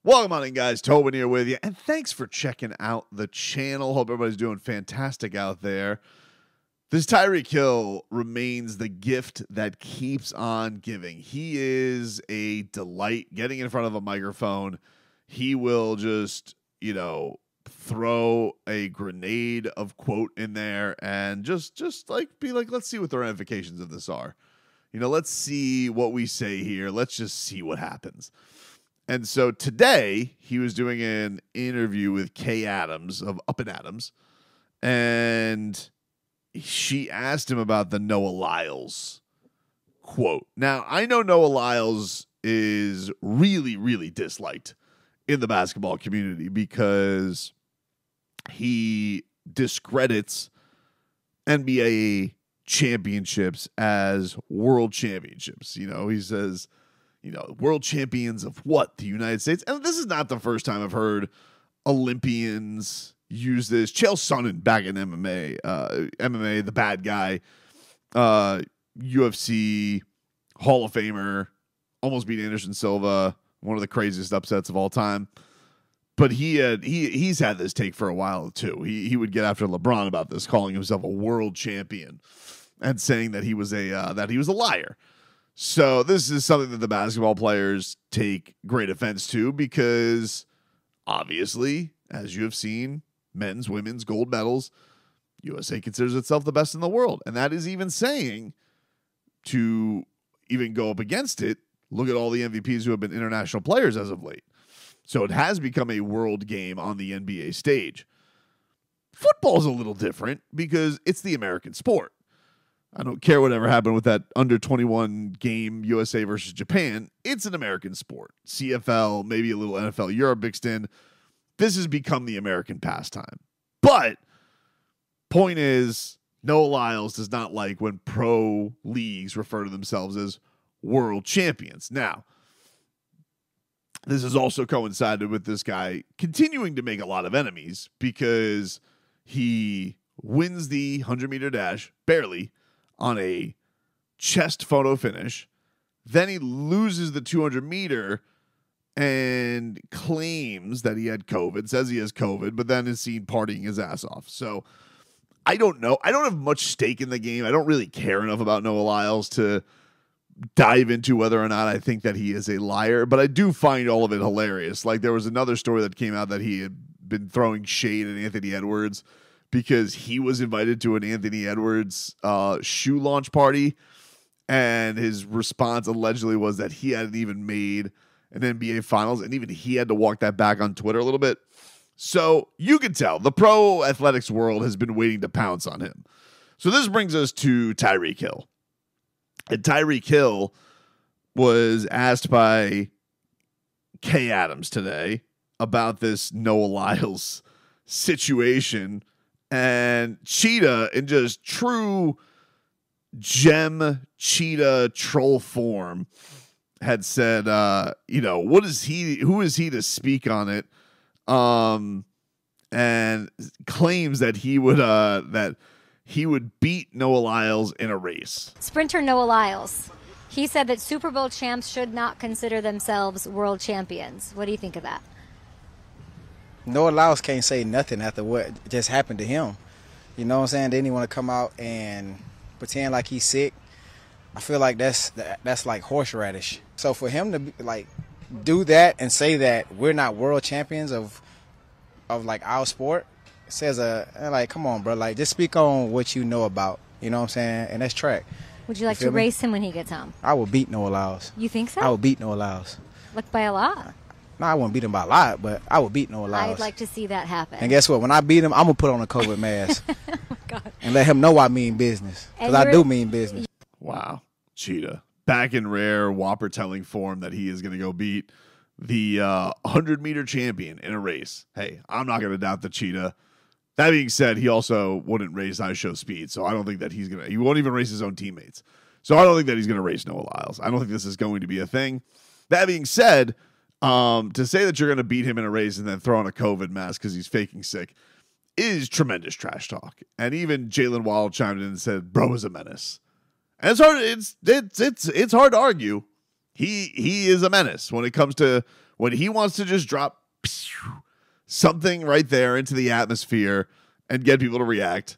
Welcome on in, guys. Tobin here with you, and thanks for checking out the channel. Hope everybody's doing fantastic out there. This Tyreek Hill remains the gift that keeps on giving. He is a delight getting in front of a microphone. He will just, throw a grenade of quote in there and just be like, let's see what the ramifications of this are. Let's see what we say here. Let's just see what happens. And so today he was doing an interview with Kay Adams of Up and Adams, and she asked him about the Noah Lyles quote. Now, I know Noah Lyles is really, really disliked in the basketball community because he discredits NBA championships as world championships. He says, world champions of what? The United States? And this is not the first time I've heard Olympians use this. Chael Sonnen back in MMA, the bad guy, UFC Hall of Famer, almost beat Anderson Silva, one of the craziest upsets of all time. But he's had this take for a while too. He would get after LeBron about this, calling himself a world champion and saying that he was a liar. So this is something that the basketball players take great offense to because, obviously, as you have seen, men's, women's, gold medals, USA considers itself the best in the world. And that is even saying, to even go up against it, look at all the MVPs who have been international players as of late. So it has become a world game on the NBA stage. Football's a little different because it's the American sport. I don't care whatever happened with that under 21 game USA versus Japan. It's an American sport. CFL, maybe a little NFL Europe mixed in. This has become the American pastime. But point is, Noah Lyles does not like when pro leagues refer to themselves as world champions. Now, this has also coincided with this guy continuing to make a lot of enemies because he wins the 100-meter dash, barely, on a chest photo finish. Then he loses the 200-meter and claims that he had COVID, says he has COVID, but then is seen partying his ass off. So I don't know. I don't have much stake in the game. I don't really care enough about Noah Lyles to dive into whether or not I think that he is a liar, but I do find all of it hilarious. Like, there was another story that came out that he had been throwing shade at Anthony Edwards because he was invited to an Anthony Edwards shoe launch party, and his response allegedly was that he hadn't even made an NBA Finals, and even he had to walk that back on Twitter a little bit. So you can tell the pro athletics world has been waiting to pounce on him. So this brings us to Tyreek Hill. And Tyreek Hill was asked by Kay Adams today about this Noah Lyles situation. And Cheetah, in just true gem Cheetah troll form, had said, who is he to speak on it? And claims that he would beat Noah Lyles in a race. Sprinter Noah Lyles. He said that Super Bowl champs should not consider themselves world champions. What do you think of that? Noah Lyles can't say nothing after what just happened to him. You know what I'm saying? Then he want to come out and pretend like he's sick. I feel like that's like horseradish. So for him to do that and say that we're not world champions of like our sport, says come on, bro, just speak on what you know about, you know what I'm saying? And that's track. Would you like to race him when he gets home? I will beat Noah Lyles. You think so? I will beat Noah Lyles. Like by a lot? No, I wouldn't beat him by a lot, but I would beat Noah Lyles. I'd like to see that happen. And guess what? When I beat him, I'm going to put on a COVID mask. Oh my God. And let him know I mean business. Because I do mean business. Wow. Cheetah. Back in rare Whopper telling form that he is going to go beat the 100-meter champion in a race. Hey, I'm not going to doubt the Cheetah. That being said, he also wouldn't race iShow speed, so I don't think that he won't even race his own teammates. So I don't think that he's going to race Noah Lyles. I don't think this is going to be a thing. That being said, to say that you're going to beat him in a race and then throw on a COVID mask because he's faking sick is tremendous trash talk. And even Jalen Waddle chimed in and said, "Bro is a menace." And it's hard. It's hard to argue. He is a menace when it comes to When he wants to just drop something right there into the atmosphere and get people to react,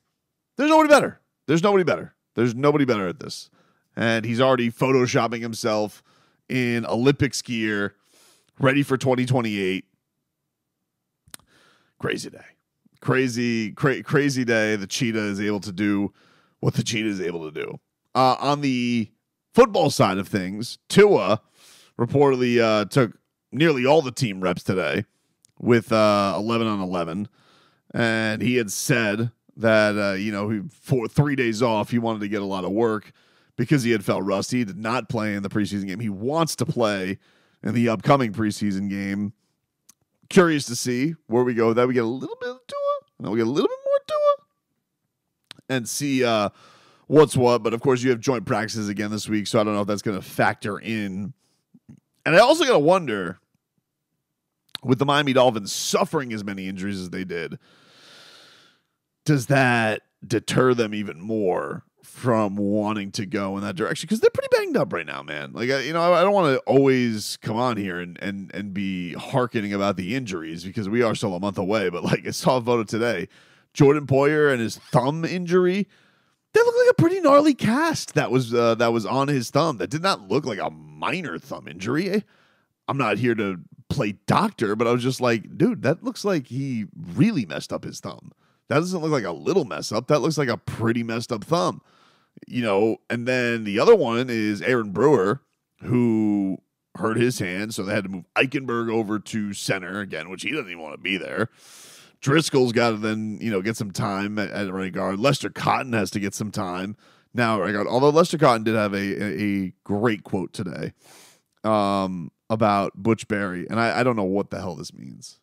there's nobody better. There's nobody better. There's nobody better at this. And he's already photoshopping himself in Olympics gear, ready for 2028. Crazy day. Crazy day. The cheetah is able to do what the cheetah is able to do. On the football side of things, Tua reportedly took nearly all the team reps today with 11 on 11. And he had said that, for 3 days off, he wanted to get a lot of work because he had felt rusty. He did not play in the preseason game. He wants to play in the upcoming preseason game. Curious to see where we go with that. We get a little bit of Tua, and then we get a little bit more Tua, and see what's what. But, of course, you have joint practices again this week, so I don't know if that's going to factor in. And I also got to wonder, with the Miami Dolphins suffering as many injuries as they did, does that deter them even more from wanting to go in that direction? Because they're pretty banged up right now, man. Like, I don't want to always come on here and be hearkening about the injuries because we are still a month away. But, like, I saw a photo today. Jordan Poyer and his thumb injury, that looked like a pretty gnarly cast that was on his thumb. That did not look like a minor thumb injury. I'm not here to play doctor, but I was just like, dude, that looks like he really messed up his thumb. That doesn't look like a little mess up. That looks like a pretty messed up thumb. And then the other one is Aaron Brewer, who hurt his hand, so they had to move Eichenberg over to center again, which he doesn't even want to be there. Driscoll's got to then, get some time at right guard. Lester Cotton has to get some time now at right guard. Although Lester Cotton did have a great quote today about Butch Berry, and I don't know what the hell this means.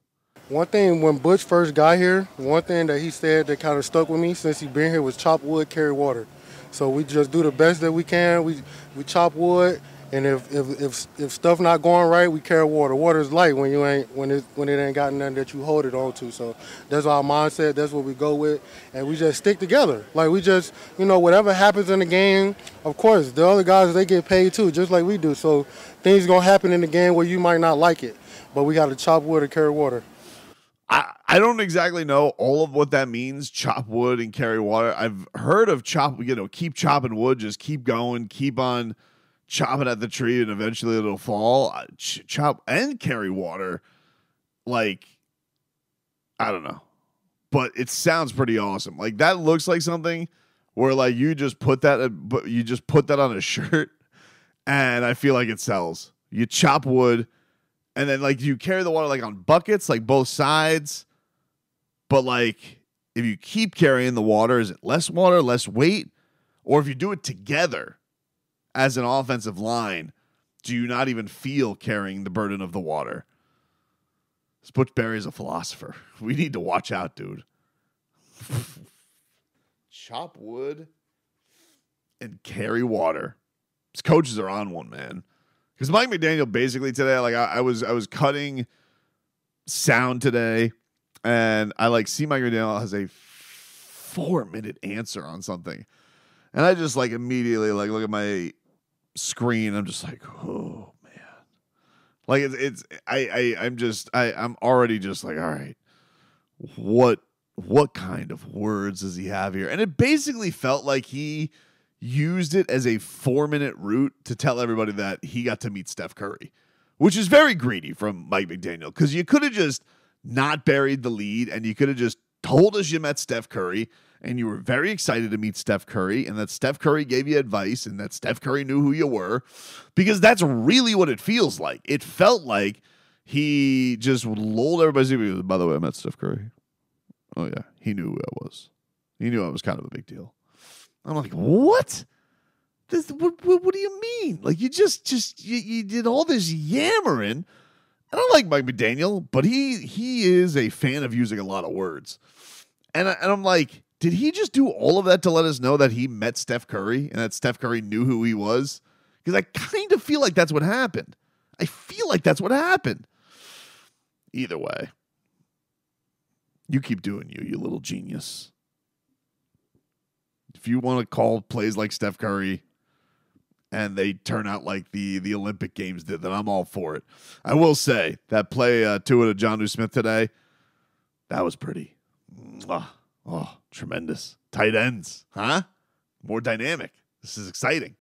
One thing, when Butch first got here, one thing that he said that kind of stuck with me since he been here was chop wood, carry water. So we just do the best that we can. We chop wood, and if stuff not going right, we carry water. Water is light when it ain't got nothing that you hold it on to. So that's our mindset. That's what we go with, and we just stick together. Like we just, whatever happens in the game, of course, the other guys, they get paid too, just like we do. So things gonna happen in the game where you might not like it, but we got to chop wood or carry water. I don't exactly know all of what that means, chop wood and carry water. I've heard of keep chopping wood, just keep going, keep on chopping at the tree, and eventually it'll fall. Chop and carry water, like, I don't know. But it sounds pretty awesome. Like, that looks like something where, like, you just put that on a shirt, and I feel like it sells. You chop wood, and then, like, you carry the water, like, on buckets, like, both sides. But, like, if you keep carrying the water, is it less water, less weight? Or if you do it together as an offensive line, do you not even feel carrying the burden of the water? Butch Berry is a philosopher. We need to watch out, dude. Chop wood and carry water. His coaches are on one, man. Because Mike McDaniel basically today, like I was cutting sound today, and I see Mike McDaniel has a 4-minute answer on something, and I just immediately look at my screen. I'm just like, oh man, I'm already just like, all right, what kind of words does he have here? And it basically felt like he used it as a 4-minute route to tell everybody that he got to meet Steph Curry, which is very greedy from Mike McDaniel, because you could have just not buried the lead and you could have just told us you met Steph Curry and you were very excited to meet Steph Curry and that Steph Curry gave you advice and that Steph Curry knew who you were, because that's really what it feels like. It felt like he just lulled everybody. By the way, I met Steph Curry. Oh, yeah. He knew who I was. He knew I was kind of a big deal. I'm like, what? What do you mean? Like, you you did all this yammering. I don't like Mike McDaniel, but he is a fan of using a lot of words. And I'm like, did he just do all of that to let us know that he met Steph Curry and that Steph Curry knew who he was? Because I kind of feel like that's what happened. Either way, you keep doing you little genius. If you want to call plays like Steph Curry, and they turn out like the Olympic Games did, then I'm all for it. I will say that play Tua to Jonnu Smith today, that was pretty. Oh, tremendous. Tight ends, huh? More dynamic. This is exciting.